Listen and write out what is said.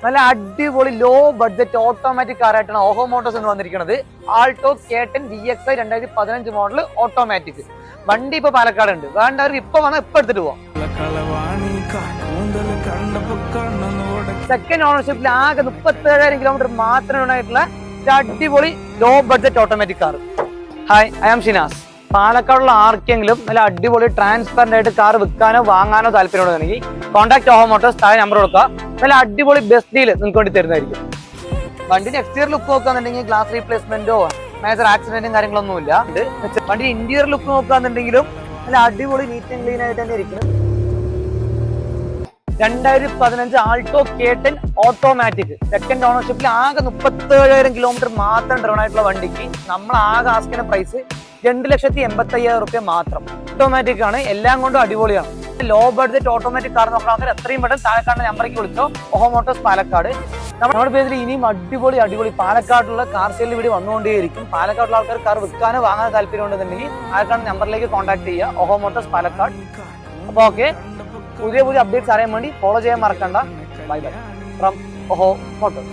നല്ല അടിപൊളി low budget automatic കാറായിട്ടാണ് ഓഹോ മോട്ടോഴ്സ് എന്ന് വന്നിരിക്കുന്നത്. Alto K10 VXi 2015 model automatic വണ്ടി ഇപ്പൊ പാലക്കാട് ഉണ്ട്. വേണ്ടവർക്ക് ഇപ്പൊ വന്നാൽ ഇപ്പൊ എടുത്തിട്ട് പോവാം. സെക്കൻഡ് ഓണർഷിപ്പിൽ ആകെ 37,000 കിലോമീറ്റർ മാത്രമേ ഉണ്ടായിട്ടുള്ള അടിപൊളി low budget automatic car. Hi, I am Shinas. പാലക്കാടുള്ള ആർക്കെങ്കിലും നല്ല അടിപൊളി ട്രാൻസ്പെറന്റ് ആയിട്ട് കാർ വിൽക്കാനോ വാങ്ങാനോ താല്പര്യമുണ്ടെങ്കിൽ കോൺടാക്ട് ഓഹോ മോട്ടോഴ്സ്. താഴെ നമ്പർ കൊടുക്കുക. നല്ല അടിപൊളി ബെസ്റ്റ് ഡീൽ നിങ്ങൾക്ക് വേണ്ടി തരുന്നതായിരിക്കും. വണ്ടിന്റെ എക്സ്റ്റീരിയർ ലുക്ക് നോക്കുകയാണെന്നുണ്ടെങ്കിൽ ഗ്ലാസ് റീപ്ലേസ്മെന്റോ മേജർ ആക്സിഡന്റും കാര്യങ്ങളൊന്നും ഇല്ല. വണ്ടിന്റെ ഇന്റീരിയർ ലുക്ക് നോക്കുകയാണെന്നുണ്ടെങ്കിലും നല്ല അടിപൊളി നീറ്റ് ആൻഡ് ക്ലീൻ ആയിട്ട് തന്നെ ഇരിക്കും. 2015 ആൾട്ടോ K10 ഓട്ടോമാറ്റിക് സെക്കൻഡ് ഓണർഷിപ്പിൽ ആകെ 37,000 കിലോമീറ്റർ മാത്രം ഡ്രൈവ് ആയിട്ടുള്ള വണ്ടിക്ക് നമ്മൾ ആകെ ആസ്കിന്റെ പ്രൈസ് 2,85,000 റുപ്യ മാത്രം. ഓട്ടോമാറ്റിക് ആണ്, എല്ലാം കൊണ്ടും അടിപൊളിയാണ്. ലോ ബഡ്ജറ്റ് ഓട്ടോമാറ്റിക് കാർ നോക്കണമെങ്കിൽ എത്രയും പെട്ടെന്ന് താഴെക്കാട് നമ്പറേക്ക് വിളിച്ചോ. ഓഹോ മോട്ടോഴ്സ് പാലക്കാട്. നമ്മുടെ പേജിൽ ഇനിയും അടിപൊളി പാലക്കാടുള്ള കാർ സെയിൽ വീഡിയോ വന്നുകൊണ്ടേയിരിക്കും. പാലക്കാടുള്ള ആൾക്കാർ കാർ വിൽക്കാനോ വാങ്ങാനോ താല്പര്യം ഉണ്ടെന്നുണ്ടെങ്കിൽ താഴെക്കാട് നമ്പറിലേക്ക് കോൺടാക്ട് ചെയ്യുക. ഓഹോ മോട്ടോഴ്സ് പാലക്കാട്. അപ്പോൾ ഓക്കെ, പുതിയ അപ്ഡേറ്റ്സ് അറിയാൻ വേണ്ടി ഫോളോ ചെയ്യാൻ മറക്കണ്ട. ബൈ ബൈ ഫ്രം ഓഹോ മോട്ടോഴ്സ്.